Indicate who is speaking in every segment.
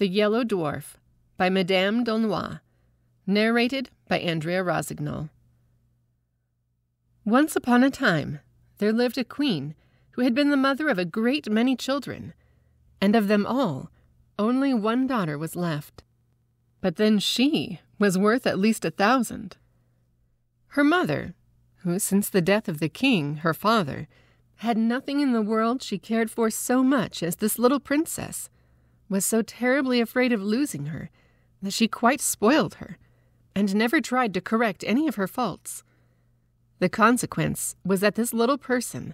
Speaker 1: The Yellow Dwarf by Madame d'Aulnoy, narrated by Andrea Rossignol. Once upon a time, there lived a queen who had been the mother of a great many children, and of them all, only one daughter was left. But then she was worth at least 1,000. Her mother, who since the death of the king, her father, had nothing in the world she cared for so much as this little princess, was so terribly afraid of losing her that she quite spoiled her, and never tried to correct any of her faults. The consequence was that this little person,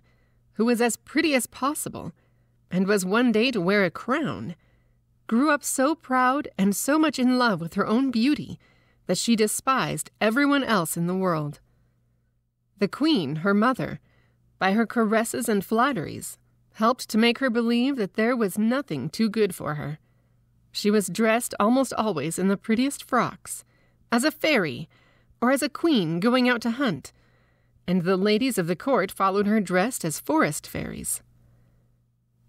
Speaker 1: who was as pretty as possible, and was one day to wear a crown, grew up so proud and so much in love with her own beauty that she despised everyone else in the world. The queen, her mother, by her caresses and flatteries, helped to make her believe that there was nothing too good for her. She was dressed almost always in the prettiest frocks, as a fairy, or as a queen going out to hunt, and the ladies of the court followed her dressed as forest fairies.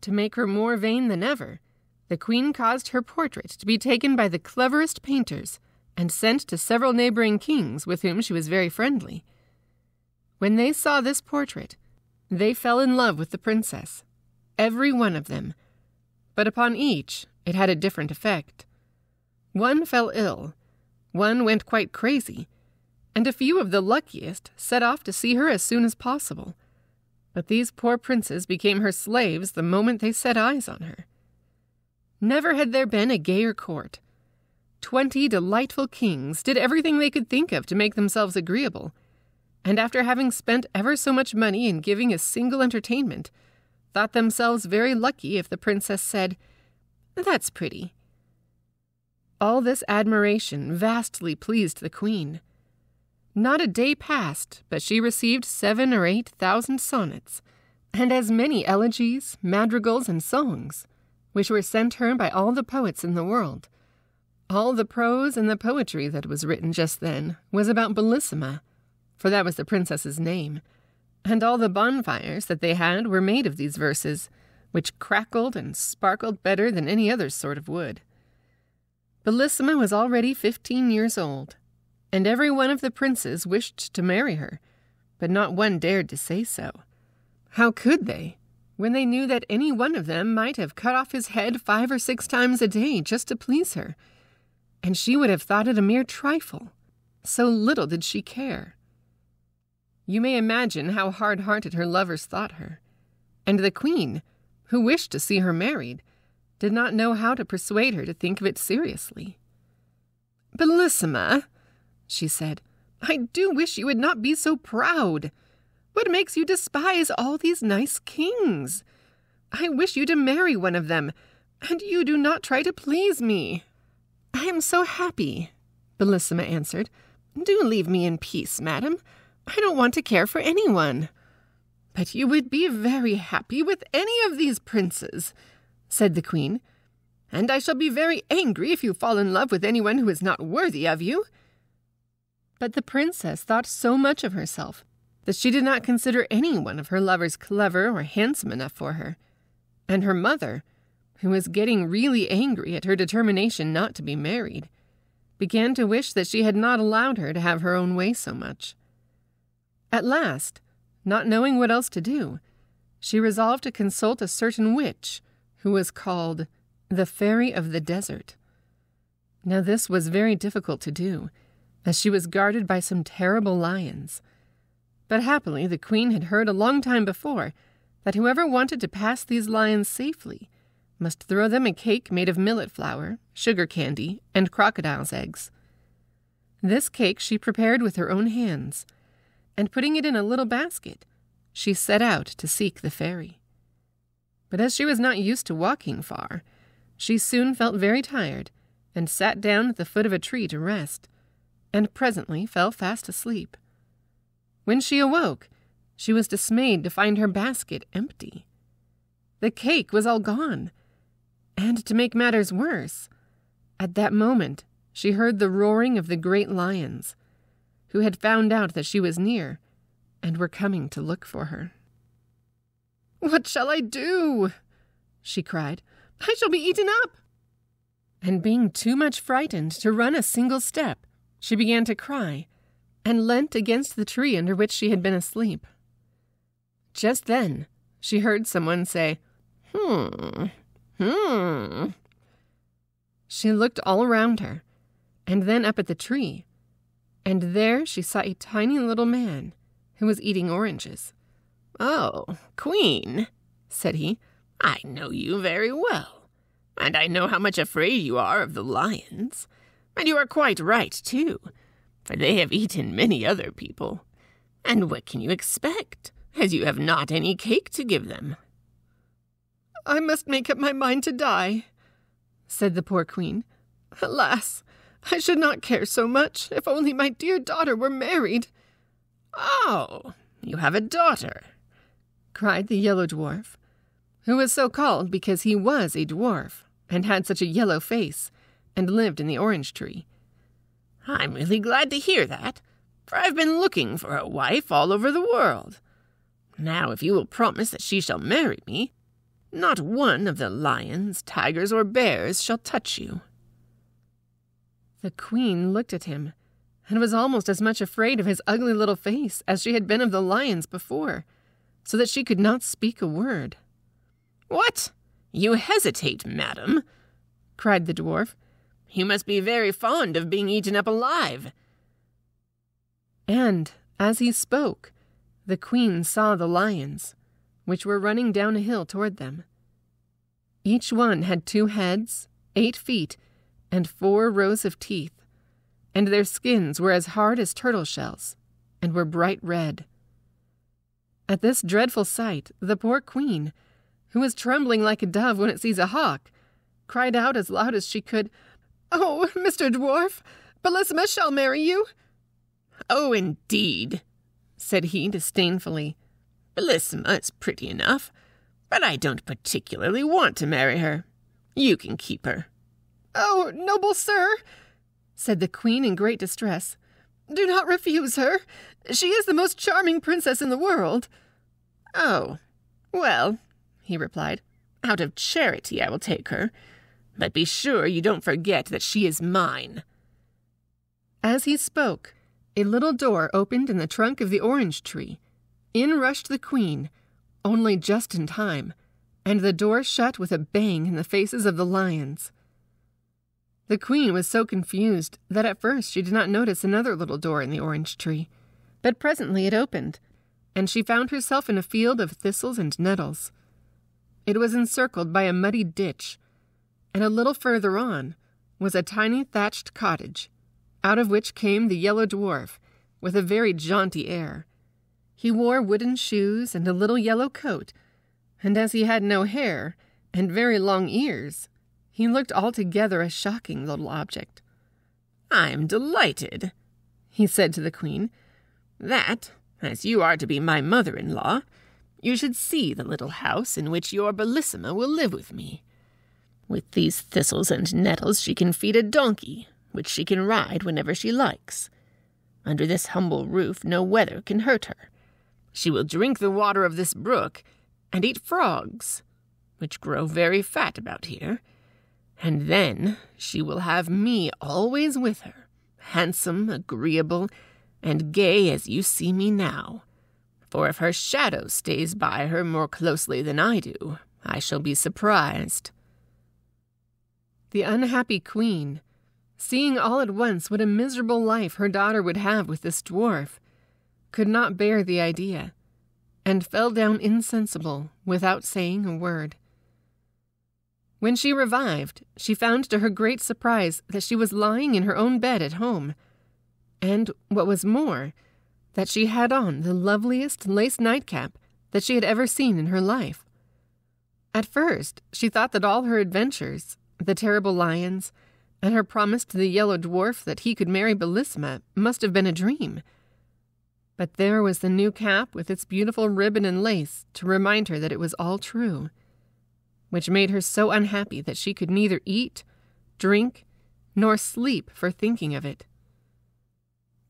Speaker 1: To make her more vain than ever, the queen caused her portrait to be taken by the cleverest painters and sent to several neighboring kings with whom she was very friendly. When they saw this portrait, they fell in love with the princess, every one of them, but upon each it had a different effect. One fell ill, one went quite crazy, and a few of the luckiest set off to see her as soon as possible. But these poor princes became her slaves the moment they set eyes on her. Never had there been a gayer court. 20 delightful kings did everything they could think of to make themselves agreeable, and after having spent ever so much money in giving a single entertainment, thought themselves very lucky if the princess said, "That's pretty." All this admiration vastly pleased the queen. Not a day passed but she received 7,000 or 8,000 sonnets, and as many elegies, madrigals, and songs, which were sent her by all the poets in the world. All the prose and the poetry that was written just then was about Bellissima, for that was the princess's name, and all the bonfires that they had were made of these verses, which crackled and sparkled better than any other sort of wood. Bellissima was already 15 years old, and every one of the princes wished to marry her, but not one dared to say so. How could they, when they knew that any one of them might have cut off his head 5 or 6 times a day just to please her, and she would have thought it a mere trifle, so little did she care. You may imagine how hard-hearted her lovers thought her, and the queen, who wished to see her married, did not know how to persuade her to think of it seriously. "Bellissima," she said, "I do wish you would not be so proud. What makes you despise all these nice kings? I wish you to marry one of them, and you do not try to please me." "I am so happy," Bellissima answered. "Do leave me in peace, madam. I don't want to care for anyone." "But you would be very happy with any of these princes," said the queen, "and I shall be very angry if you fall in love with anyone who is not worthy of you." But the princess thought so much of herself that she did not consider any one of her lovers clever or handsome enough for her, and her mother, who was getting really angry at her determination not to be married, began to wish that she had not allowed her to have her own way so much. At last, not knowing what else to do, she resolved to consult a certain witch who was called the Fairy of the Desert. Now this was very difficult to do, as she was guarded by some terrible lions. But happily the queen had heard a long time before that whoever wanted to pass these lions safely must throw them a cake made of millet flour, sugar candy, and crocodile's eggs. This cake she prepared with her own hands, and putting it in a little basket, she set out to seek the fairy. But as she was not used to walking far, she soon felt very tired, and sat down at the foot of a tree to rest, and presently fell fast asleep. When she awoke, she was dismayed to find her basket empty. The cake was all gone, and to make matters worse, at that moment she heard the roaring of the great lions, who had found out that she was near, and were coming to look for her. "What shall I do?" she cried. "I shall be eaten up." and being too much frightened to run a single step, she began to cry, and leant against the tree under which she had been asleep. Just then, she heard someone say, "Hmm. She looked all around her, and then up at the tree, and there she saw a tiny little man who was eating oranges.
Speaker 2: "Oh, Queen," said he, "I know you very well, and I know how much afraid you are of the lions. And you are quite right, too, for they have eaten many other people. And what can you expect, as you have not any cake to give them?"
Speaker 1: "I must make up my mind to die," said the poor queen. "Alas, I should not care so much if only my dear daughter were married."
Speaker 2: "Oh, you have a daughter,"
Speaker 1: cried the Yellow Dwarf, who was so called because he was a dwarf and had such a yellow face and lived in the orange tree.
Speaker 2: "I'm really glad to hear that, for I've been looking for a wife all over the world. Now, if you will promise that she shall marry me, not one of the lions, tigers, or bears shall touch you."
Speaker 1: The queen looked at him and was almost as much afraid of his ugly little face as she had been of the lions before, so that she could not speak a word.
Speaker 2: "What? You hesitate, madam?"
Speaker 1: cried the dwarf.
Speaker 2: "You must be very fond of being eaten up alive."
Speaker 1: And, as he spoke, the queen saw the lions, which were running down a hill toward them. Each one had 2 heads, 8 feet, and 4 rows of teeth, and their skins were as hard as turtle shells, and were bright red. At this dreadful sight, the poor queen, who was trembling like a dove when it sees a hawk, cried out as loud as she could, "Oh, Mr. Dwarf, Bellissima shall marry you."
Speaker 2: "Oh, indeed," said he disdainfully. "Bellissima is pretty enough, but I don't particularly want to marry her. You can keep her."
Speaker 1: "Oh, noble sir," said the queen in great distress, "do not refuse her. She is the most charming princess in the world."
Speaker 2: "Oh, well," he replied, "out of charity I will take her, but be sure you don't forget that she is mine."
Speaker 1: As he spoke, a little door opened in the trunk of the orange tree. In rushed the queen, only just in time, and the door shut with a bang in the faces of the lions. The queen was so confused that at first she did not notice another little door in the orange tree, but presently it opened, and she found herself in a field of thistles and nettles. It was encircled by a muddy ditch, and a little further on was a tiny thatched cottage, out of which came the Yellow Dwarf with a very jaunty air. He wore wooden shoes and a little yellow coat, and as he had no hair and very long ears, he looked altogether a shocking little object.
Speaker 2: "I'm delighted," he said to the queen, "that, as you are to be my mother-in-law, you should see the little house in which your Bellissima will live with me. With these thistles and nettles she can feed a donkey, which she can ride whenever she likes. Under this humble roof no weather can hurt her. She will drink the water of this brook and eat frogs, which grow very fat about here. And then she will have me always with her, handsome, agreeable, and gay as you see me now. For if her shadow stays by her more closely than I do, I shall be surprised."
Speaker 1: The unhappy queen, seeing all at once what a miserable life her daughter would have with this dwarf, could not bear the idea, and fell down insensible without saying a word. When she revived, she found to her great surprise that she was lying in her own bed at home, and, what was more, that she had on the loveliest lace nightcap that she had ever seen in her life. At first, she thought that all her adventures, the terrible lions, and her promise to the Yellow Dwarf that he could marry Bellissima must have been a dream. But there was the new cap with its beautiful ribbon and lace to remind her that it was all true, which made her so unhappy that she could neither eat, drink, nor sleep for thinking of it.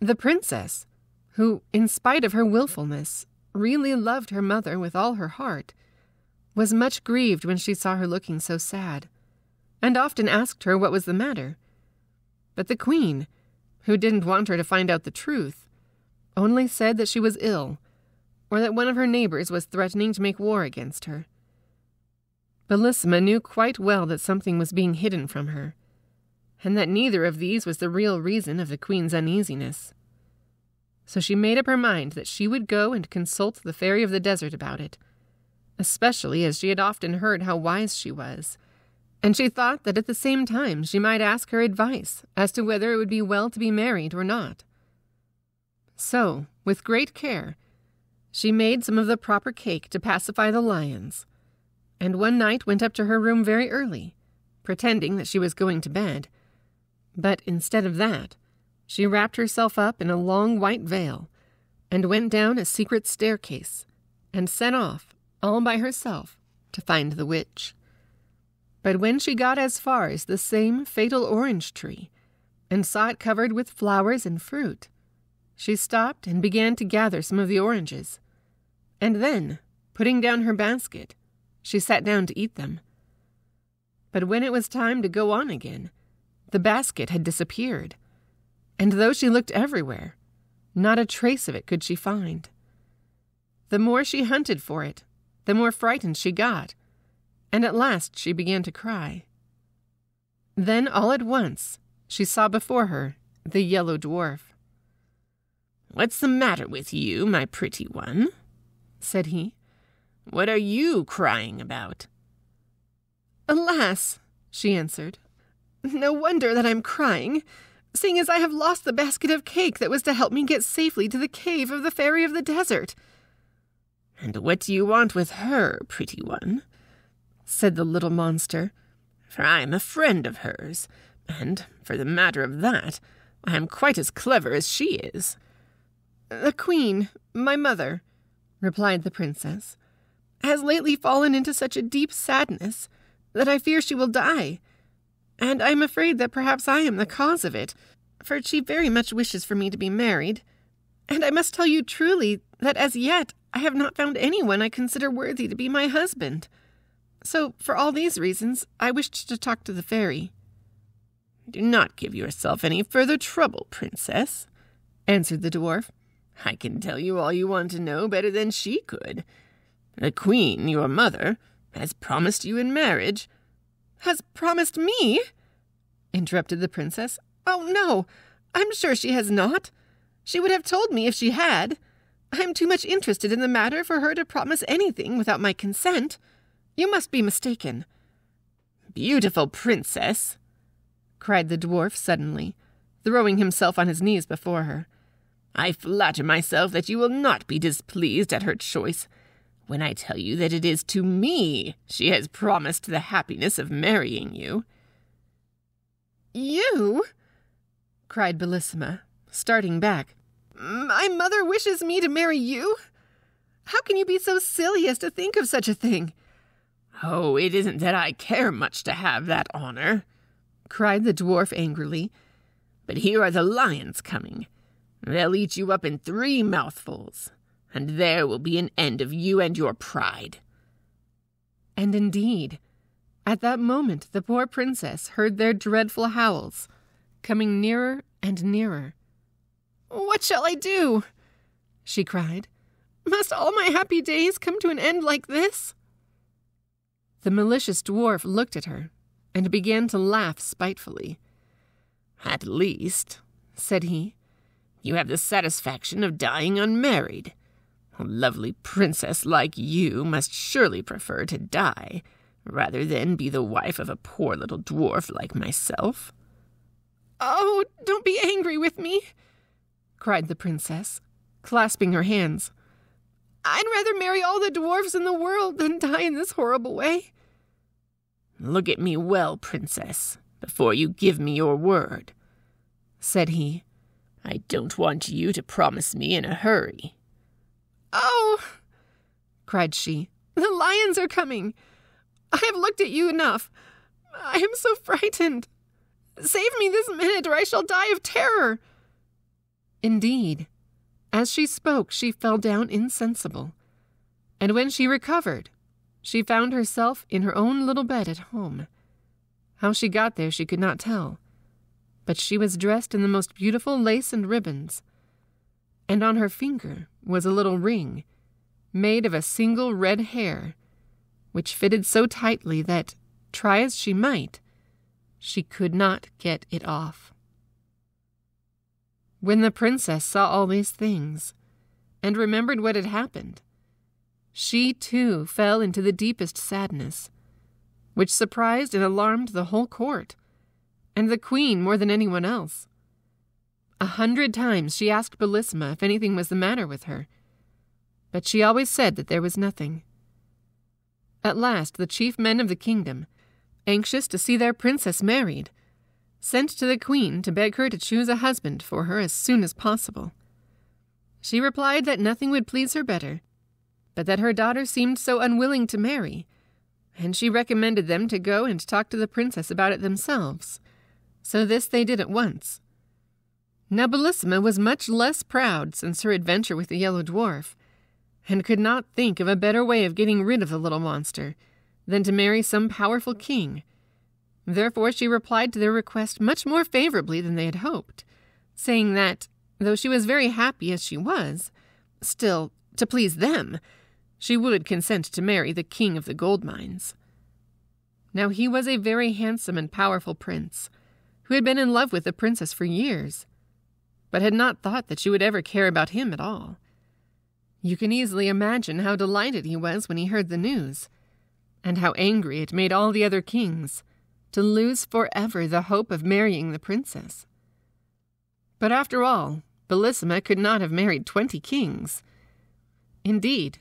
Speaker 1: The princess, who, in spite of her willfulness, really loved her mother with all her heart, was much grieved when she saw her looking so sad, and often asked her what was the matter. But the queen, who didn't want her to find out the truth, only said that she was ill, or that one of her neighbors was threatening to make war against her. Bellissima knew quite well that something was being hidden from her, and that neither of these was the real reason of the queen's uneasiness. So she made up her mind that she would go and consult the Fairy of the Desert about it, especially as she had often heard how wise she was, and she thought that at the same time she might ask her advice as to whether it would be well to be married or not. So, with great care, she made some of the proper cake to pacify the lions, and one night went up to her room very early, pretending that she was going to bed. But instead of that, she wrapped herself up in a long white veil, and went down a secret staircase, and set off, all by herself, to find the witch. But when she got as far as the same fatal orange tree, and saw it covered with flowers and fruit, she stopped and began to gather some of the oranges, and then, putting down her basket, she sat down to eat them. But when it was time to go on again, the basket had disappeared, and though she looked everywhere, not a trace of it could she find. The more she hunted for it, the more frightened she got, and at last she began to cry. Then all at once she saw before her the Yellow Dwarf.
Speaker 2: "What's the matter with you, my pretty one?" said he. "What are you crying about?"
Speaker 1: "Alas," she answered, "no wonder that I'm crying, seeing as I have lost the basket of cake that was to help me get safely to the cave of the Fairy of the Desert."
Speaker 2: "And what do you want with her, pretty one?" said the little monster. "For I am a friend of hers, and, for the matter of that, I am quite as clever as she is."
Speaker 1: "The queen, my mother," replied the princess, "has lately fallen into such a deep sadness that I fear she will die, and I am afraid that perhaps I am the cause of it, for she very much wishes for me to be married, and I must tell you truly that as yet I have not found anyone I consider worthy to be my husband. So, for all these reasons, I wished to talk to the fairy."
Speaker 2: "Do not give yourself any further trouble, princess," answered the dwarf. "I can tell you all you want to know better than she could. The queen, your mother, has promised you in marriage."
Speaker 1: "Has promised me?" interrupted the princess. "Oh, no, I'm sure she has not. She would have told me if she had. I am too much interested in the matter for her to promise anything without my consent. You must be mistaken."
Speaker 2: "Beautiful princess," cried the dwarf suddenly, throwing himself on his knees before her, "I flatter myself that you will not be displeased at her choice when I tell you that it is to me she has promised the happiness of marrying you."
Speaker 1: "You?" cried Bellissima, starting back. "My mother wishes me to marry you? How can you be so silly as to think of such a thing?"
Speaker 2: "Oh, it isn't that I care much to have that honor," cried the dwarf angrily. "But here are the lions coming. They'll eat you up in 3 mouthfuls, and there will be an end of you and your pride."
Speaker 1: And indeed, at that moment the poor princess heard their dreadful howls, coming nearer and nearer. "What shall I do?" she cried. "Must all my happy days come to an end like this?" The malicious dwarf looked at her and began to laugh spitefully.
Speaker 2: "At least," said he, "you have the satisfaction of dying unmarried. A lovely princess like you must surely prefer to die, rather than be the wife of a poor little dwarf like myself."
Speaker 1: "Oh, don't be angry with me," cried the princess, clasping her hands. "I'd rather marry all the dwarfs in the world than die in this horrible way."
Speaker 2: "Look at me well, princess, before you give me your word," said he. "I don't want you to promise me in a hurry."
Speaker 1: "Oh," cried she, "the lions are coming. I have looked at you enough. I am so frightened. Save me this minute, or I shall die of terror." Indeed, as she spoke, she fell down insensible, and when she recovered, she found herself in her own little bed at home, How she got there she could not tell, but she was dressed in the most beautiful lace and ribbons, and on her finger was a little ring made of a single red hair, which fitted so tightly that, try as she might, she could not get it off. When the princess saw all these things, and remembered what had happened, she too fell into the deepest sadness, which surprised and alarmed the whole court, and the queen more than anyone else. 100 times she asked Bellissima if anything was the matter with her, but she always said that there was nothing. At last the chief men of the kingdom, anxious to see their princess married, sent to the queen to beg her to choose a husband for her as soon as possible. She replied that nothing would please her better, but that her daughter seemed so unwilling to marry, and she recommended them to go and talk to the princess about it themselves. So this they did at once. Now Bellissima was much less proud since her adventure with the Yellow Dwarf, and could not think of a better way of getting rid of the little monster than to marry some powerful king. Therefore she replied to their request much more favorably than they had hoped, saying that, though she was very happy as she was, still, to please them, she would consent to marry the king of the gold mines. Now he was a very handsome and powerful prince, who had been in love with the princess for years, but had not thought that she would ever care about him at all. You can easily imagine how delighted he was when he heard the news, and how angry it made all the other kings to lose forever the hope of marrying the princess. But after all, Bellissima could not have married 20 kings. Indeed,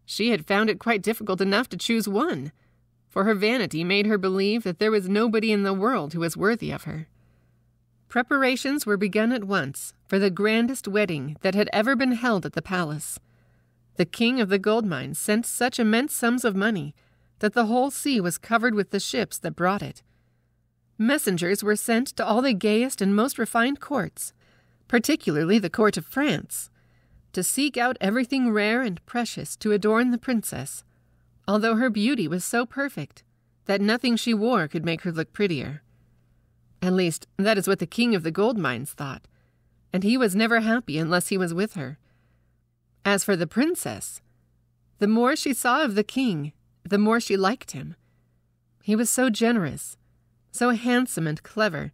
Speaker 1: she had found it quite difficult enough to choose one, for her vanity made her believe that there was nobody in the world who was worthy of her. Preparations were begun at once for the grandest wedding that had ever been held at the palace. The king of the gold mines sent such immense sums of money that the whole sea was covered with the ships that brought it. Messengers were sent to all the gayest and most refined courts, particularly the court of France, to seek out everything rare and precious to adorn the princess, although her beauty was so perfect that nothing she wore could make her look prettier. At least, that is what the king of the gold mines thought, and he was never happy unless he was with her. As for the princess, the more she saw of the king, the more she liked him. He was so generous, so handsome and clever,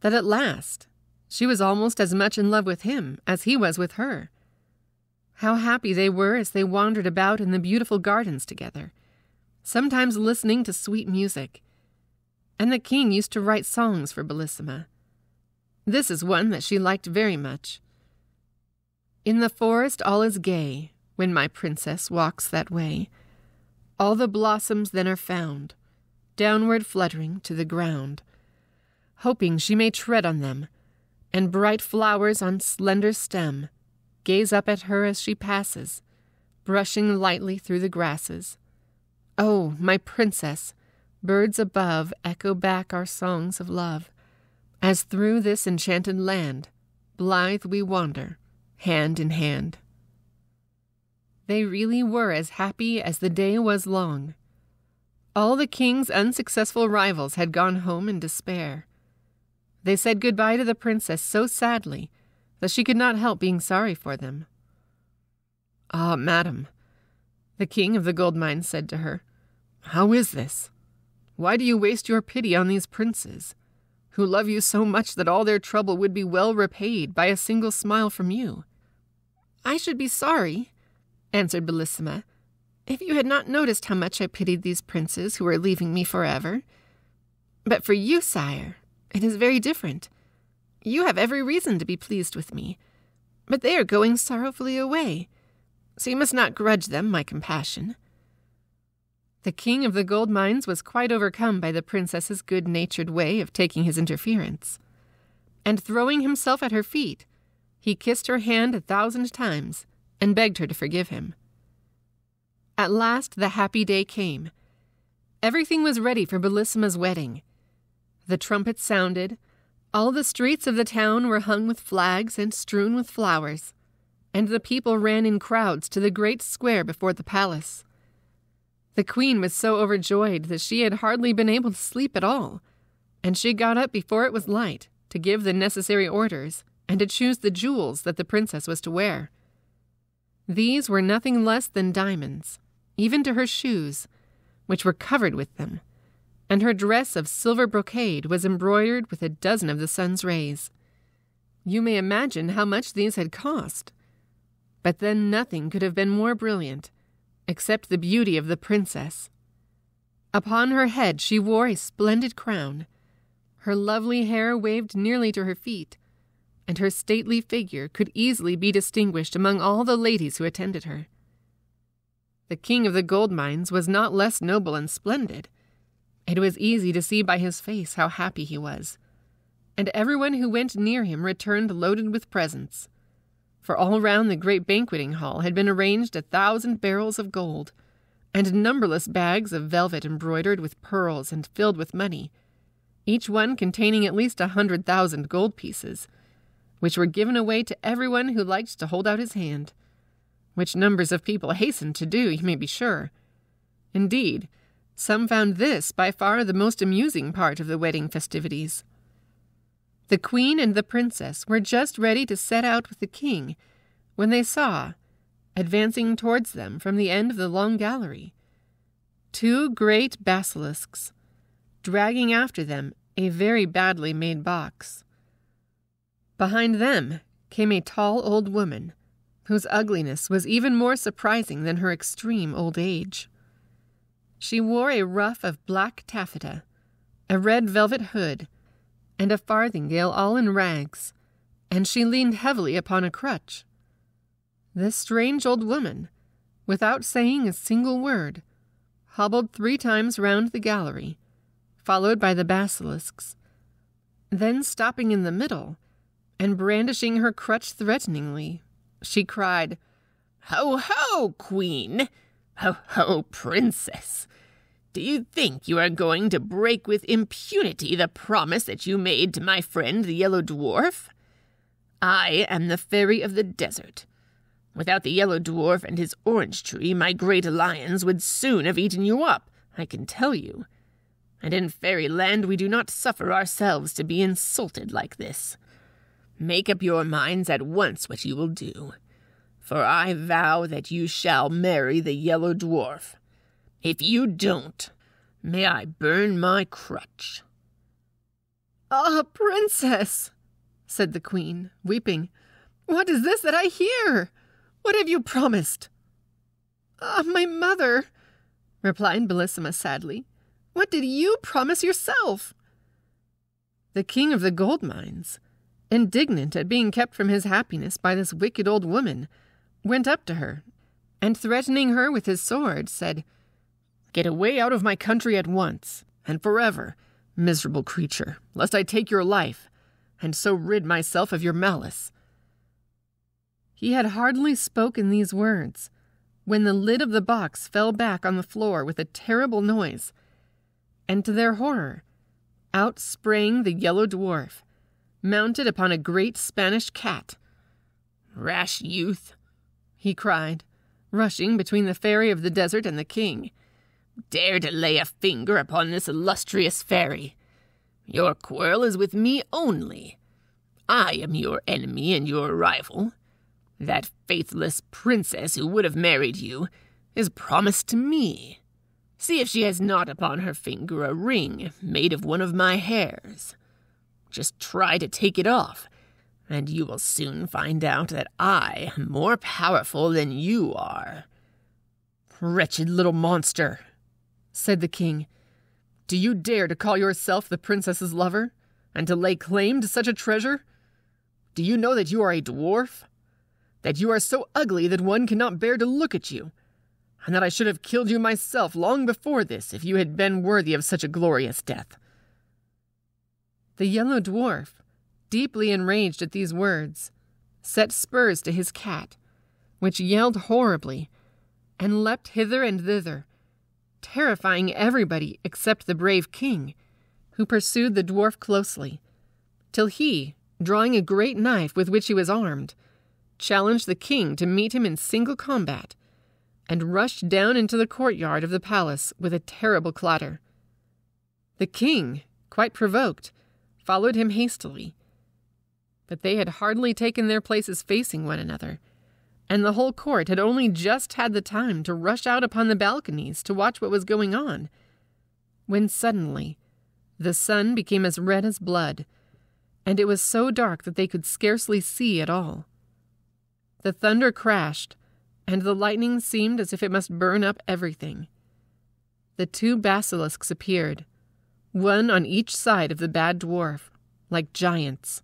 Speaker 1: that at last she was almost as much in love with him as he was with her. How happy they were as they wandered about in the beautiful gardens together, sometimes listening to sweet music. And the king used to write songs for Bellissima. This is one that she liked very much. In the forest all is gay, when my princess walks that way. All the blossoms then are found, downward fluttering to the ground, hoping she may tread on them, and bright flowers on slender stem gaze up at her as she passes, brushing lightly through the grasses. Oh, my princess, birds above echo back our songs of love, as through this enchanted land blithe we wander, hand in hand. They really were as happy as the day was long. All the king's unsuccessful rivals had gone home in despair. They said goodbye to the princess so sadly that she could not help being sorry for them. "Ah, madam," the king of the gold mines said to her, "how is this? Why do you waste your pity on these princes, who love you so much that all their trouble would be well repaid by a single smile from you?" "I should be sorry," answered Bellissima, "if you had not noticed how much I pitied these princes who are leaving me forever. But for you, sire, it is very different. You have every reason to be pleased with me, but they are going sorrowfully away, so you must not grudge them my compassion." The king of the gold mines was quite overcome by the princess's good-natured way of taking his interference, and throwing himself at her feet, he kissed her hand 1,000 times and begged her to forgive him. At last the happy day came. Everything was ready for Bellissima's wedding. The trumpets sounded, all the streets of the town were hung with flags and strewn with flowers, and the people ran in crowds to the great square before the palace. The queen was so overjoyed that she had hardly been able to sleep at all, and she got up before it was light to give the necessary orders and to choose the jewels that the princess was to wear. These were nothing less than diamonds, even to her shoes, which were covered with them, and her dress of silver brocade was embroidered with a dozen of the sun's rays. You may imagine how much these had cost. But then nothing could have been more brilliant, except the beauty of the princess. Upon her head she wore a splendid crown. Her lovely hair waved nearly to her feet, and her stately figure could easily be distinguished among all the ladies who attended her. The king of the gold mines was not less noble and splendid. It was easy to see by his face how happy he was, and everyone who went near him returned loaded with presents. For all round the great banqueting hall had been arranged 1,000 barrels of gold, and numberless bags of velvet embroidered with pearls and filled with money, each one containing at least 100,000 gold pieces, which were given away to everyone who liked to hold out his hand, which numbers of people hastened to do, you may be sure. Indeed, some found this by far the most amusing part of the wedding festivities. The queen and the princess were just ready to set out with the king when they saw, advancing towards them from the end of the long gallery, 2 great basilisks, dragging after them a very badly made box. Behind them came a tall old woman, whose ugliness was even more surprising than her extreme old age. She wore a ruff of black taffeta, a red velvet hood, and a farthingale all in rags, and she leaned heavily upon a crutch. This strange old woman, without saying a single word, hobbled 3 times round the gallery, followed by the basilisks. Then, stopping in the middle, and brandishing her crutch threateningly, she cried,
Speaker 2: "Ho, ho, queen! Ho, ho, princess! Do you think you are going to break with impunity the promise that you made to my friend the Yellow Dwarf? I am the fairy of the desert. Without the Yellow Dwarf and his orange tree, my great lions would soon have eaten you up, I can tell you. And in fairyland we do not suffer ourselves to be insulted like this. Make up your minds at once what you will do, for I vow that you shall marry the Yellow Dwarf. If you don't, may I burn my crutch."
Speaker 1: "Ah, princess," said the queen, weeping, "what is this that I hear? What have you promised?" "Ah, my mother," replied Bellissima sadly, "what did you promise yourself?" The king of the gold mines, indignant at being kept from his happiness by this wicked old woman, went up to her, and threatening her with his sword, said, "Get away out of my country at once, and forever, miserable creature, lest I take your life, and so rid myself of your malice." He had hardly spoken these words, when the lid of the box fell back on the floor with a terrible noise, and to their horror, out sprang the Yellow Dwarf, mounted upon a great Spanish cat.
Speaker 2: "Rash youth,"
Speaker 1: he cried, rushing between the fairy of the desert and the king.
Speaker 2: "Dare to lay a finger upon this illustrious fairy. Your quarrel is with me only. I am your enemy and your rival. That faithless princess who would have married you is promised to me. See if she has not upon her finger a ring made of one of my hairs. Just try to take it off, and you will soon find out that I am more powerful than you are."
Speaker 1: "Wretched little monster," said the king, "do you dare to call yourself the princess's lover, and to lay claim to such a treasure? Do you know that you are a dwarf? That you are so ugly that one cannot bear to look at you, and that I should have killed you myself long before this if you had been worthy of such a glorious death?" The Yellow Dwarf, deeply enraged at these words, set spurs to his cat, which yelled horribly, and leapt hither and thither, terrifying everybody except the brave king, who pursued the dwarf closely, till he, drawing a great knife with which he was armed, challenged the king to meet him in single combat, and rushed down into the courtyard of the palace with a terrible clatter. The king, quite provoked, followed him hastily. But they had hardly taken their places facing one another, and the whole court had only just had the time to rush out upon the balconies to watch what was going on, when suddenly the sun became as red as blood, and it was so dark that they could scarcely see at all. The thunder crashed, and the lightning seemed as if it must burn up everything. The two basilisks appeared, one on each side of the bad dwarf, like giants,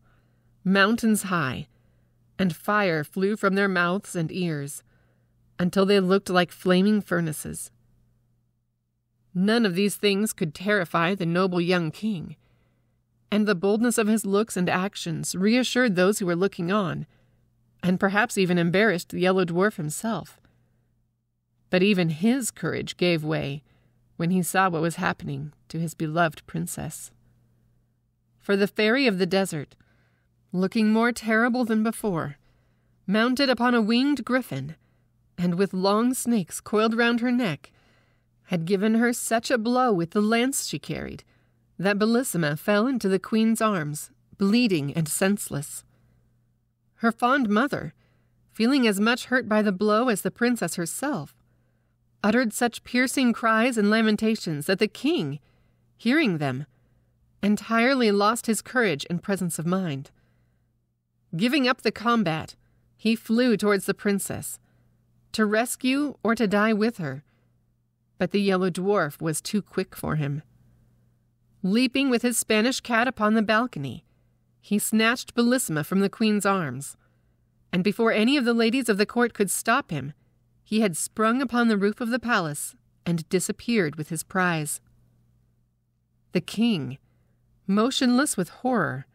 Speaker 1: mountains high, and fire flew from their mouths and ears, until they looked like flaming furnaces. None of these things could terrify the noble young king, and the boldness of his looks and actions reassured those who were looking on, and perhaps even embarrassed the Yellow Dwarf himself. But even his courage gave way when he saw what was happening to his beloved princess. For the fairy of the desert, looking more terrible than before, mounted upon a winged griffin, and with long snakes coiled round her neck, had given her such a blow with the lance she carried that Bellissima fell into the queen's arms, bleeding and senseless. Her fond mother, feeling as much hurt by the blow as the princess herself, uttered such piercing cries and lamentations that the king, hearing them, entirely lost his courage and presence of mind. Giving up the combat, he flew towards the princess, to rescue or to die with her, but the Yellow Dwarf was too quick for him. Leaping with his Spanish cat upon the balcony, he snatched Bellissima from the queen's arms, and before any of the ladies of the court could stop him, he had sprung upon the roof of the palace and disappeared with his prize. The king, motionless with horror,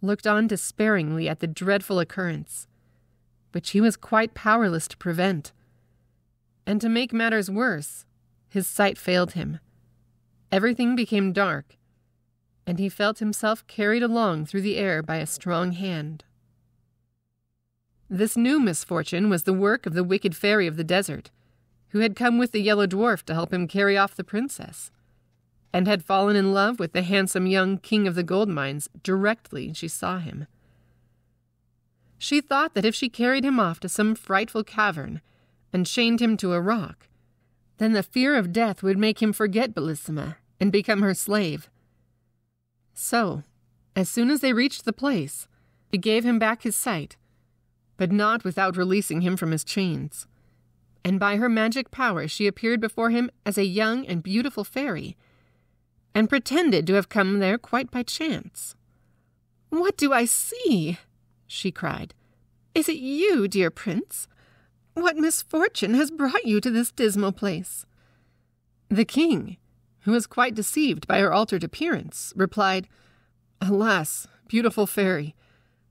Speaker 1: looked on despairingly at the dreadful occurrence, which he was quite powerless to prevent. And to make matters worse, his sight failed him. Everything became dark, and he felt himself carried along through the air by a strong hand. This new misfortune was the work of the wicked fairy of the desert, who had come with the Yellow Dwarf to help him carry off the princess, and had fallen in love with the handsome young king of the gold mines directly she saw him. She thought that if she carried him off to some frightful cavern and chained him to a rock, then the fear of death would make him forget Bellissima and become her slave. So, as soon as they reached the place, she gave him back his sight, but not without releasing him from his chains. And by her magic power she appeared before him as a young and beautiful fairy, and pretended to have come there quite by chance. "What do I see?" she cried. "Is it you, dear prince? What misfortune has brought you to this dismal place?" The king, who was quite deceived by her altered appearance, replied, "Alas, beautiful fairy,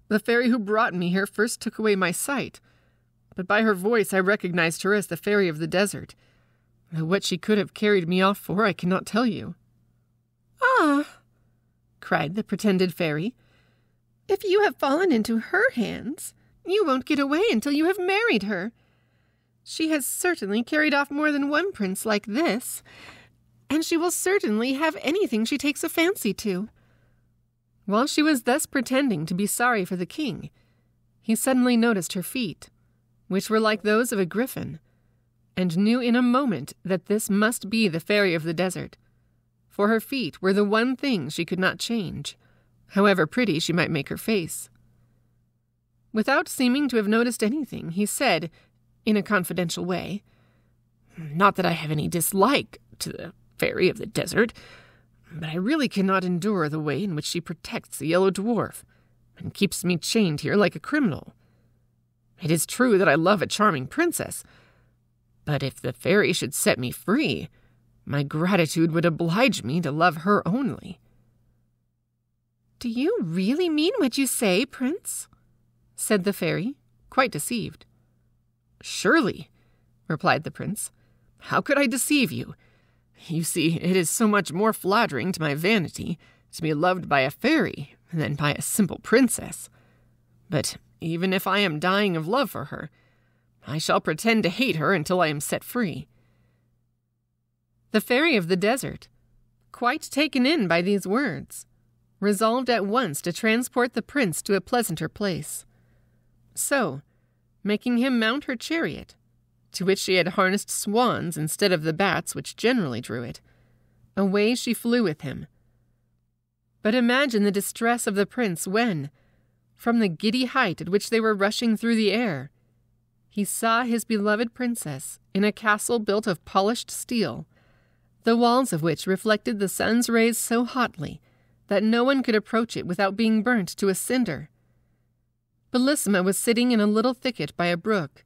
Speaker 1: the fairy who brought me here first took away my sight, but by her voice I recognized her as the fairy of the desert. Though what she could have carried me off for I cannot tell you." "Ah," cried the pretended fairy, "if you have fallen into her hands, you won't get away until you have married her. She has certainly carried off more than one prince like this, and she will certainly have anything she takes a fancy to." While she was thus pretending to be sorry for the king, he suddenly noticed her feet, which were like those of a griffin, and knew in a moment that this must be the fairy of the desert, for her feet were the one thing she could not change, however pretty she might make her face. Without seeming to have noticed anything, he said, in a confidential way, "Not that I have any dislike to the fairy of the desert, but I really cannot endure the way in which she protects the Yellow Dwarf and keeps me chained here like a criminal. It is true that I love a charming princess, but if the fairy should set me free, my gratitude would oblige me to love her only." "Do you really mean what you say, prince?" said the fairy, quite deceived. "Surely," replied the prince. "How could I deceive you? You see, it is so much more flattering to my vanity to be loved by a fairy than by a simple princess. But even if I am dying of love for her,
Speaker 2: I shall pretend to hate her until I am set free."
Speaker 1: The Fairy of the Desert, quite taken in by these words, resolved at once to transport the prince to a pleasanter place. So, making him mount her chariot, to which she had harnessed swans instead of the bats which generally drew it, away she flew with him. But imagine the distress of the prince when, from the giddy height at which they were rushing through the air, he saw his beloved princess in a castle built of polished steel, the walls of which reflected the sun's rays so hotly that no one could approach it without being burnt to a cinder. Bellissima was sitting in a little thicket by a brook,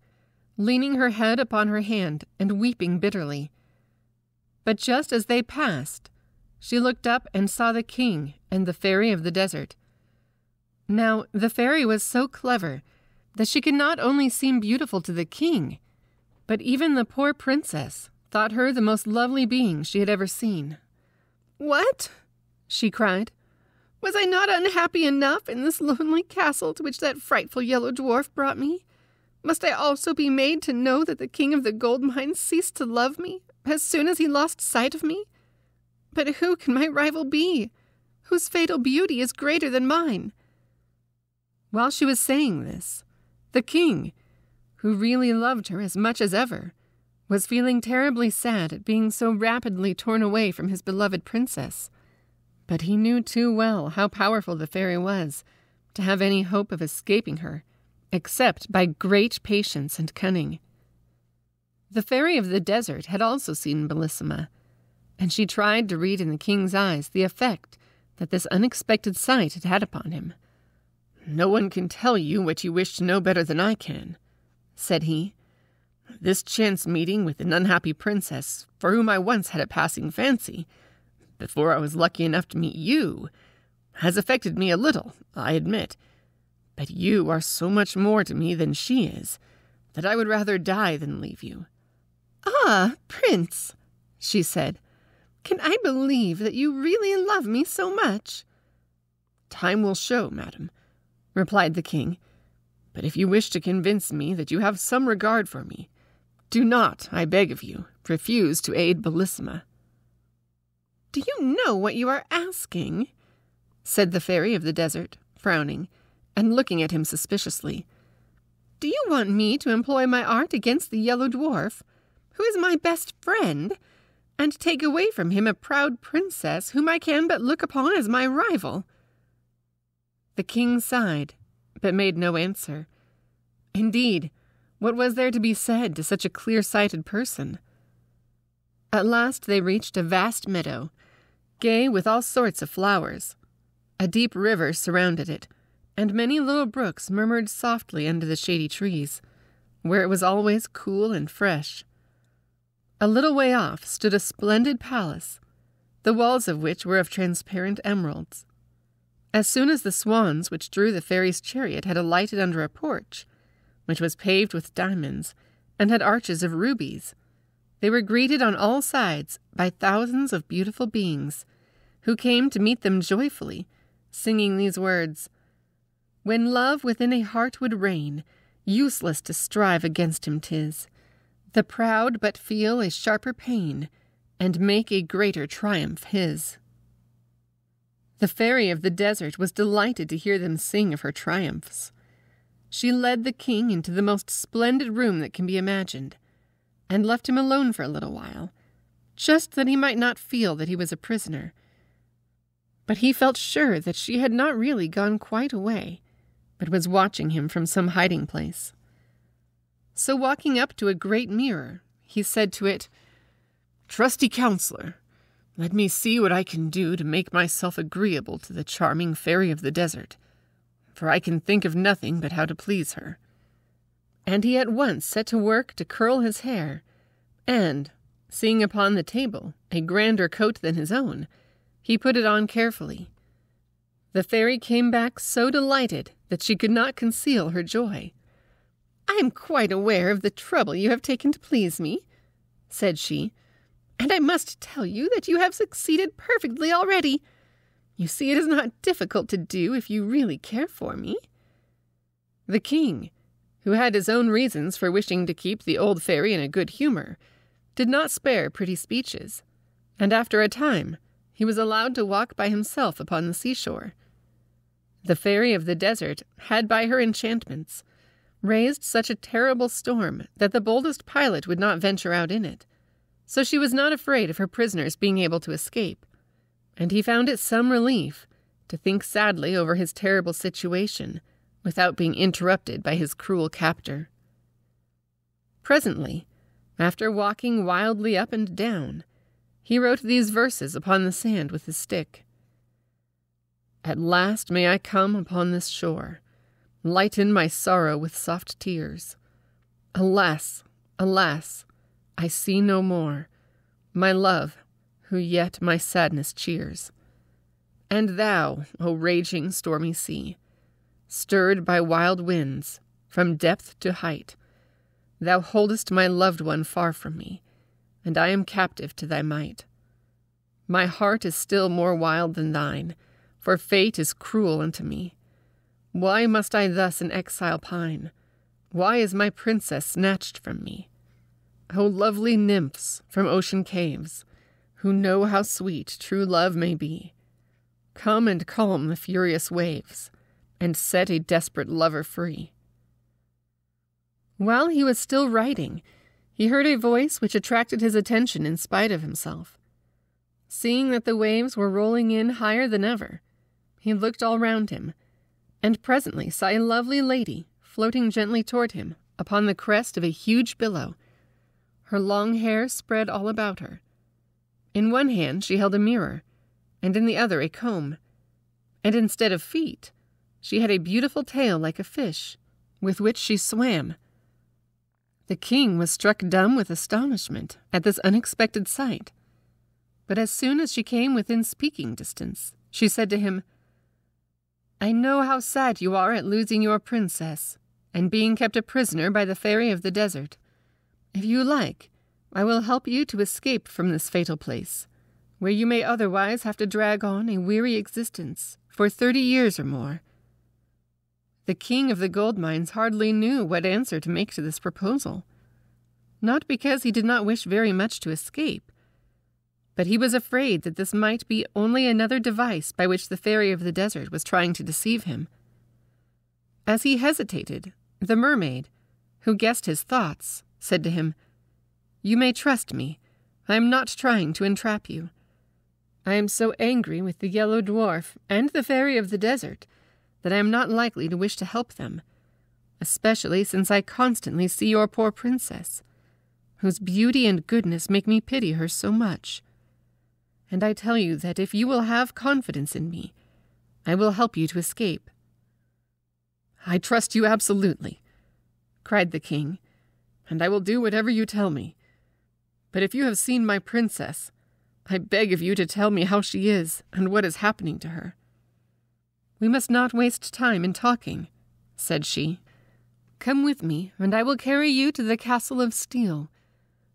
Speaker 1: leaning her head upon her hand and weeping bitterly. But just as they passed, she looked up and saw the king and the Fairy of the Desert. Now, the fairy was so clever that she could not only seem beautiful to the king, but even the poor princess thought her the most lovely being she had ever seen. "What?" she cried. "Was I not unhappy enough in this lonely castle to which that frightful Yellow Dwarf brought me? Must I also be made to know that the king of the gold mines ceased to love me as soon as he lost sight of me? But who can my rival be, whose fatal beauty is greater than mine?" While she was saying this, the king, who really loved her as much as ever, was feeling terribly sad at being so rapidly torn away from his beloved princess. But he knew too well how powerful the fairy was to have any hope of escaping her, except by great patience and cunning. The Fairy of the Desert had also seen Bellissima, and she tried to read in the king's eyes the effect that this unexpected sight had had upon him. "No one can tell you what you wish to know better than I can," said he. "This chance meeting with an unhappy princess, for whom I once had a passing fancy, before I was lucky enough to meet you, has affected me a little, I admit. But you are so much more to me than she is, that I would rather die than leave you." "Ah, Prince," she said, "can I believe that you really love me so much?" "Time will show, madam," replied the king. "But if you wish to convince me that you have some regard for me, do not, I beg of you, refuse to aid Bellissima." "Do you know what you are asking?" said the Fairy of the Desert, frowning, and looking at him suspiciously. "Do you want me to employ my art against the Yellow Dwarf, who is my best friend, and take away from him a proud princess whom I can but look upon as my rival?" The king sighed, but made no answer. Indeed, what was there to be said to such a clear-sighted person? At last they reached a vast meadow, gay with all sorts of flowers. A deep river surrounded it, and many little brooks murmured softly under the shady trees, where it was always cool and fresh. A little way off stood a splendid palace, the walls of which were of transparent emeralds. As soon as the swans which drew the fairy's chariot had alighted under a porch, which was paved with diamonds and had arches of rubies, they were greeted on all sides by thousands of beautiful beings, who came to meet them joyfully, singing these words: "When love within a heart would reign, useless to strive against him 'tis. The proud but feel a sharper pain, and make a greater triumph his." The Fairy of the Desert was delighted to hear them sing of her triumphs. She led the king into the most splendid room that can be imagined, and left him alone for a little while, just that he might not feel that he was a prisoner. But he felt sure that she had not really gone quite away, but was watching him from some hiding place. So walking up to a great mirror, he said to it, "Trusty counselor, let me see what I can do to make myself agreeable to the charming Fairy of the Desert, for I can think of nothing but how to please her." And he at once set to work to curl his hair, and, seeing upon the table a grander coat than his own, he put it on carefully. The fairy came back so delighted that she could not conceal her joy. "I am quite aware of the trouble you have taken to please me," said she, "and I must tell you that you have succeeded perfectly already. You see, it is not difficult to do if you really care for me." The king, who had his own reasons for wishing to keep the old fairy in a good humor, did not spare pretty speeches, and after a time he was allowed to walk by himself upon the seashore. The fairy of the desert had by her enchantments raised such a terrible storm that the boldest pilot would not venture out in it, so she was not afraid of her prisoners being able to escape, and he found it some relief to think sadly over his terrible situation without being interrupted by his cruel captor. Presently, after walking wildly up and down, he wrote these verses upon the sand with his stick. At last may I come upon this shore, lighten my sorrow with soft tears. Alas, alas, I see no more my love, who yet my sadness cheers. And thou, O raging stormy sea, stirred by wild winds, from depth to height, thou holdest my loved one far from me, and I am captive to thy might. My heart is still more wild than thine, for fate is cruel unto me. Why must I thus in exile pine? Why is my princess snatched from me? O lovely nymphs from ocean caves, who know how sweet true love may be, come and calm the furious waves, and set a desperate lover free. While he was still writing, he heard a voice which attracted his attention in spite of himself. Seeing that the waves were rolling in higher than ever, he looked all round him, and presently saw a lovely lady floating gently toward him upon the crest of a huge billow. Her long hair spread all about her. In one hand she held a mirror, and in the other a comb, and instead of feet, she had a beautiful tail like a fish, with which she swam. The king was struck dumb with astonishment at this unexpected sight. But as soon as she came within speaking distance, she said to him, I know how sad you are at losing your princess, and being kept a prisoner by the fairy of the desert. If you like, I will help you to escape from this fatal place, where you may otherwise have to drag on a weary existence for 30 years or more. The king of the gold mines hardly knew what answer to make to this proposal, not because he did not wish very much to escape, but he was afraid that this might be only another device by which the fairy of the desert was trying to deceive him. As he hesitated, the mermaid, who guessed his thoughts, said to him, You may trust me. I am not trying to entrap you. I am so angry with the Yellow Dwarf and the fairy of the desert that I am not likely to wish to help them, especially since I constantly see your poor princess, whose beauty and goodness make me pity her so much. And I tell you that if you will have confidence in me, I will help you to escape. I trust you absolutely, cried the king, and I will do whatever you tell me. But if you have seen my princess, I beg of you to tell me how she is and what is happening to her. We must not waste time in talking, said she. Come with me, and I will carry you to the castle of steel,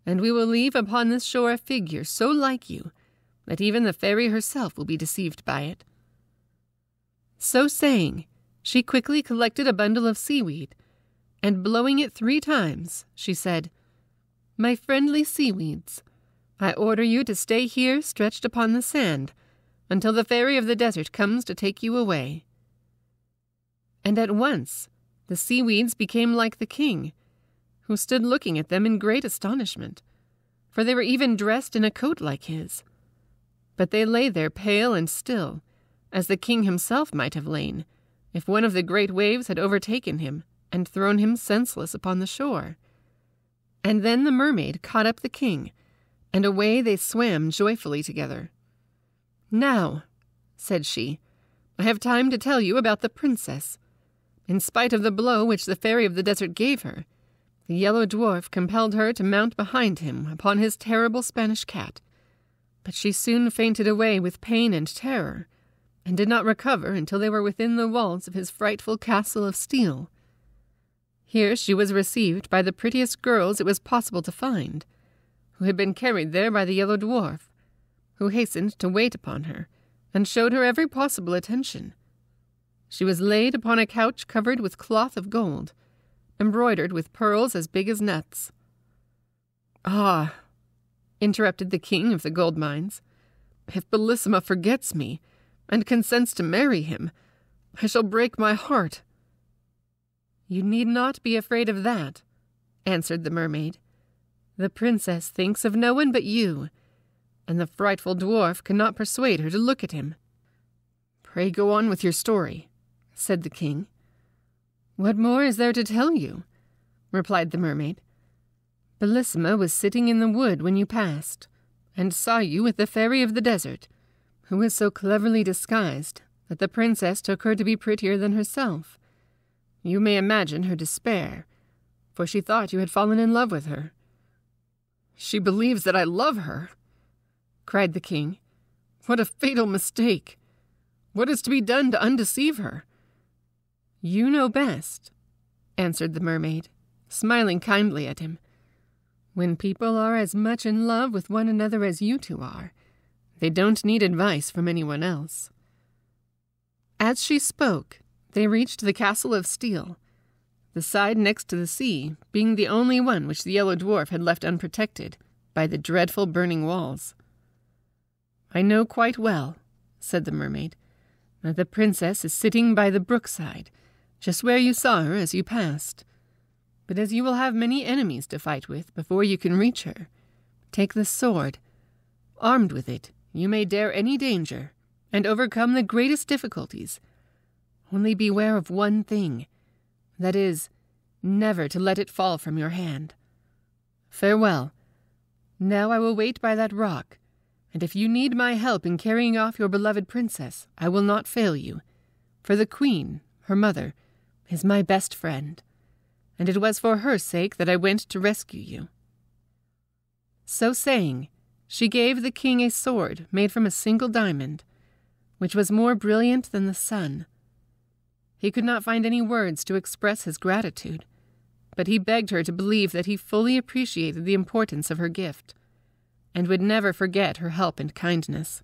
Speaker 1: and we will leave upon this shore a figure so like you that even the fairy herself will be deceived by it. So saying, she quickly collected a bundle of seaweed, and blowing it 3 times, she said, My friendly seaweeds, I order you to stay here stretched upon the sand until the fairy of the desert comes to take you away. And at once the seaweeds became like the king, who stood looking at them in great astonishment, for they were even dressed in a coat like his. But they lay there pale and still, as the king himself might have lain, if one of the great waves had overtaken him and thrown him senseless upon the shore. And then the mermaid caught up the king, and away they swam joyfully together. Now, said she, I have time to tell you about the princess. In spite of the blow which the fairy of the desert gave her, the Yellow Dwarf compelled her to mount behind him upon his terrible Spanish cat. But she soon fainted away with pain and terror, and did not recover until they were within the walls of his frightful castle of steel. Here she was received by the prettiest girls it was possible to find, who had been carried there by the Yellow Dwarf, who hastened to wait upon her, and showed her every possible attention. She was laid upon a couch covered with cloth of gold, embroidered with pearls as big as nuts. "Ah," interrupted the king of the gold mines, "if Bellissima forgets me and consents to marry him, I shall break my heart." "You need not be afraid of that," answered the mermaid. "The princess thinks of no one but you, and the frightful dwarf cannot persuade her to look at him." "Pray go on with your story," said the king. "What more is there to tell you?" replied the mermaid. "Bellissima was sitting in the wood when you passed, and saw you with the fairy of the desert, who was so cleverly disguised that the princess took her to be prettier than herself. You may imagine her despair, for she thought you had fallen in love with her." "She believes that I love her!" cried the king. "What a fatal mistake! What is to be done to undeceive her?" "You know best," answered the mermaid, smiling kindly at him. "When people are as much in love with one another as you two are, they don't need advice from anyone else." As she spoke, they reached the castle of steel, the side next to the sea being the only one which the Yellow Dwarf had left unprotected by the dreadful burning walls. "I know quite well," said the mermaid, "that the princess is sitting by the brookside, just where you saw her as you passed. But as you will have many enemies to fight with before you can reach her, take this sword. Armed with it, you may dare any danger and overcome the greatest difficulties. Only beware of one thing, that is, never to let it fall from your hand. Farewell. Now I will wait by that rock, and if you need my help in carrying off your beloved princess, I will not fail you, for the queen, her mother, is my best friend, and it was for her sake that I went to rescue you." So saying, she gave the king a sword made from a single diamond, which was more brilliant than the sun. He could not find any words to express his gratitude, but he begged her to believe that he fully appreciated the importance of her gift, and would never forget her help and kindness.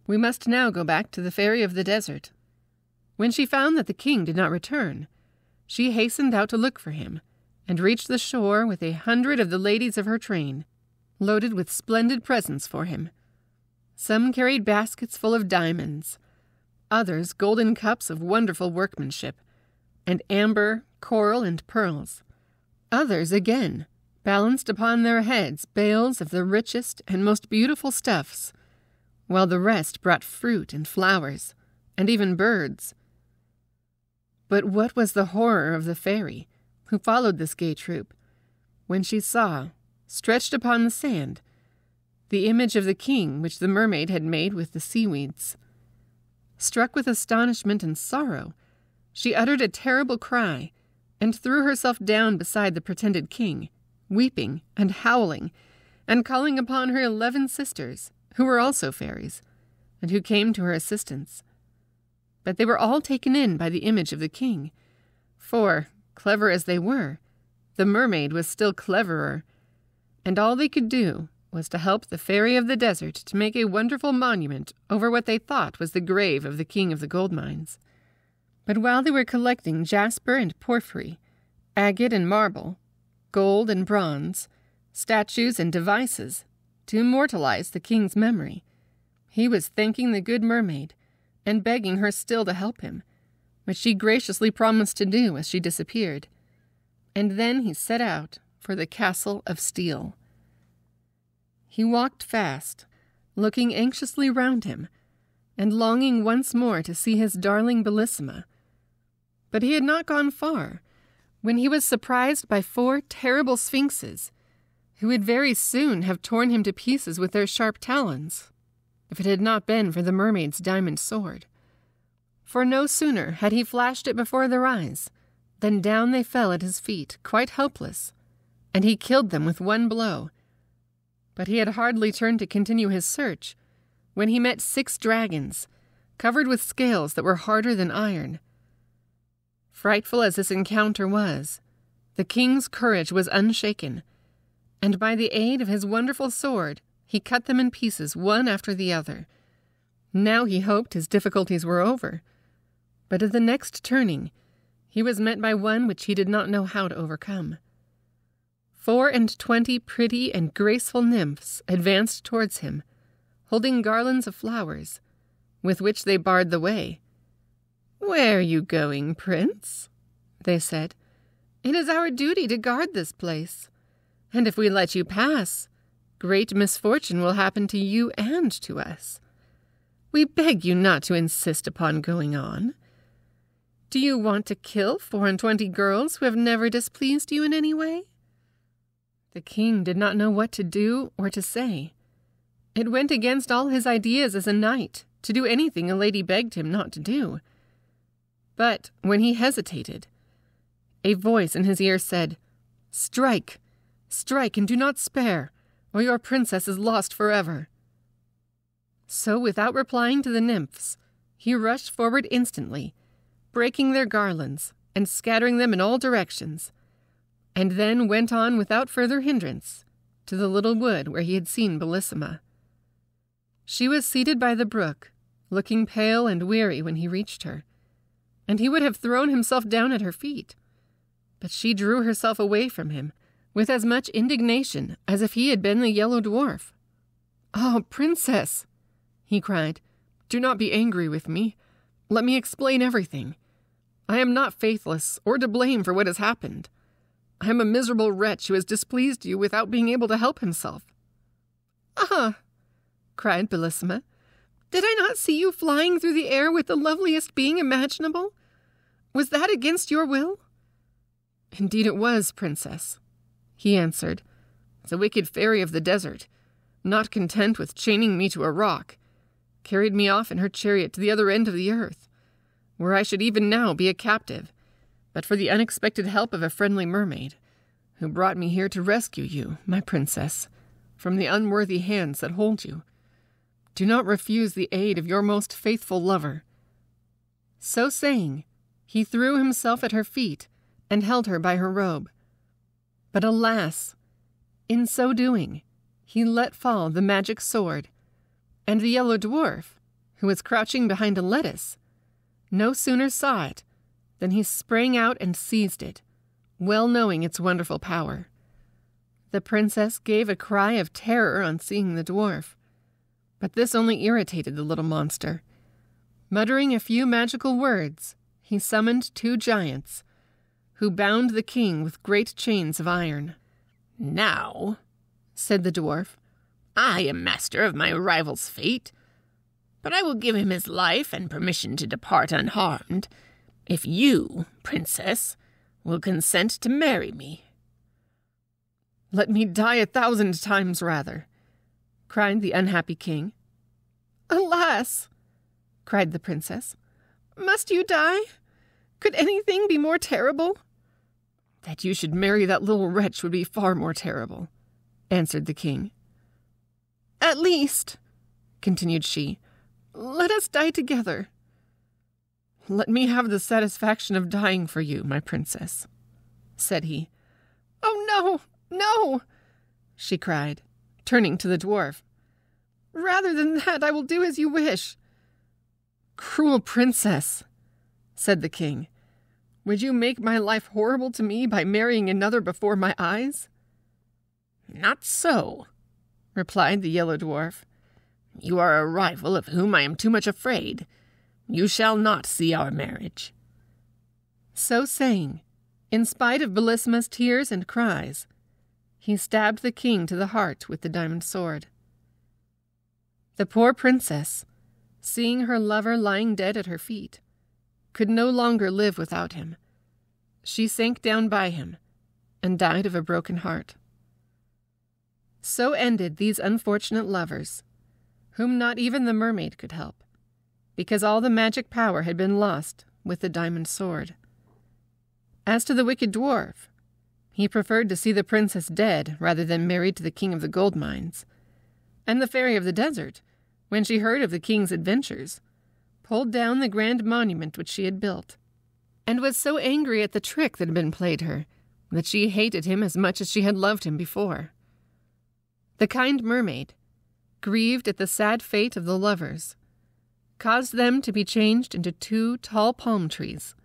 Speaker 1: We must now go back to the fairy of the desert. When she found that the king did not return, she hastened out to look for him, and reached the shore with 100 of the ladies of her train, loaded with splendid presents for him. Some carried baskets full of diamonds, others golden cups of wonderful workmanship, and amber, coral, and pearls. Others, again, balanced upon their heads bales of the richest and most beautiful stuffs, while the rest brought fruit and flowers, and even birds. But what was the horror of the fairy, who followed this gay troop, when she saw, stretched upon the sand, the image of the king which the mermaid had made with the seaweeds. Struck with astonishment and sorrow, she uttered a terrible cry, and threw herself down beside the pretended king, weeping and howling, and calling upon her 11 sisters, who were also fairies, and who came to her assistance. But they were all taken in by the image of the king, for, clever as they were, the mermaid was still cleverer, and all they could do was to help the fairy of the desert to make a wonderful monument over what they thought was the grave of the king of the gold mines. But while they were collecting jasper and porphyry, agate and marble, gold and bronze, statues and devices, to immortalize the king's memory, he was thanking the good mermaid and begging her still to help him, which she graciously promised to do as she disappeared. And then he set out for the castle of steel. He walked fast, looking anxiously round him, and longing once more to see his darling Bellissima. But he had not gone far, when he was surprised by 4 terrible sphinxes, who would very soon have torn him to pieces with their sharp talons, if it had not been for the mermaid's diamond sword. For no sooner had he flashed it before their eyes, than down they fell at his feet, quite helpless, and he killed them with one blow. But he had hardly turned to continue his search, when he met 6 dragons, covered with scales that were harder than iron. Frightful as this encounter was, the king's courage was unshaken, and by the aid of his wonderful sword, he cut them in pieces one after the other. Now he hoped his difficulties were over, but at the next turning, he was met by one which he did not know how to overcome. 24 pretty and graceful nymphs advanced towards him, holding garlands of flowers, with which they barred the way. "Where are you going, Prince?" they said. "It is our duty to guard this place, and if we let you pass, great misfortune will happen to you and to us. We beg you not to insist upon going on. Do you want to kill 24 girls who have never displeased you in any way?" The king did not know what to do or to say. It went against all his ideas as a knight to do anything a lady begged him not to do. But when he hesitated, a voice in his ear said, "Strike! Strike and do not spare, or your princess is lost forever." So without replying to the nymphs, he rushed forward instantly, breaking their garlands and scattering them in all directions, and then went on without further hindrance to the little wood where he had seen Bellissima. She was seated by the brook, looking pale and weary when he reached her, and he would have thrown himself down at her feet, but she drew herself away from him with as much indignation as if he had been the Yellow Dwarf. "Oh, Princess," he cried, "do not be angry with me. Let me explain everything. I am not faithless or to blame for what has happened. I am a miserable wretch who has displeased you without being able to help himself." "Ah!" cried Bellissima. "Did I not see you flying through the air with the loveliest being imaginable? Was that against your will?" "Indeed it was, Princess," he answered. "The wicked fairy of the desert, not content with chaining me to a rock, carried me off in her chariot to the other end of the earth, where I should even now be a captive, but for the unexpected help of a friendly mermaid, who brought me here to rescue you, my princess, from the unworthy hands that hold you. Do not refuse the aid of your most faithful lover." So saying, he threw himself at her feet and held her by her robe. But alas, in so doing, he let fall the magic sword, and the Yellow Dwarf, who was crouching behind a lettuce, no sooner saw it than he sprang out and seized it, well knowing its wonderful power. The princess gave a cry of terror on seeing the dwarf, but this only irritated the little monster. Muttering a few magical words, he summoned 2 giants, who bound the king with great chains of iron.
Speaker 2: "Now,"
Speaker 1: said the dwarf,
Speaker 2: "I am master of my rival's fate, but I will give him his life and permission to depart unharmed, if you, princess, will consent to marry me."
Speaker 1: "Let me die 1,000 times rather," cried the unhappy king. "Alas!" cried the princess. "Must you die? Could anything be more terrible?" "That you should marry that little wretch would be far more terrible," answered the king. "At least," continued she, "let us die together." "Let me have the satisfaction of dying for you, my princess," said he. "Oh, no, no," she cried, turning to the dwarf. "Rather than that, I will do as you wish." "Cruel princess," said the king, "would you make my life horrible to me by marrying another before my eyes?"
Speaker 2: "Not so,"
Speaker 1: replied the Yellow Dwarf.
Speaker 2: "You are a rival of whom I am too much afraid. You shall not see our marriage."
Speaker 1: So saying, in spite of Bellissima's tears and cries, he stabbed the king to the heart with the diamond sword. The poor princess, seeing her lover lying dead at her feet, could no longer live without him. She sank down by him and died of a broken heart. So ended these unfortunate lovers, whom not even the mermaid could help, because all the magic power had been lost with the diamond sword. As to the wicked dwarf, he preferred to see the princess dead rather than married to the king of the gold mines, and the fairy of the desert, when she heard of the king's adventures, pulled down the grand monument which she had built, and was so angry at the trick that had been played her that she hated him as much as she had loved him before. The kind mermaid, grieved at the sad fate of the lovers, caused them to be changed into 2 tall palm trees,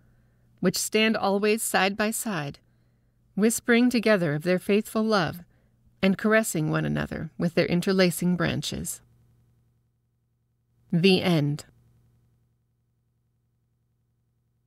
Speaker 1: which stand always side by side, whispering together of their faithful love and caressing one another with their interlacing branches. The End.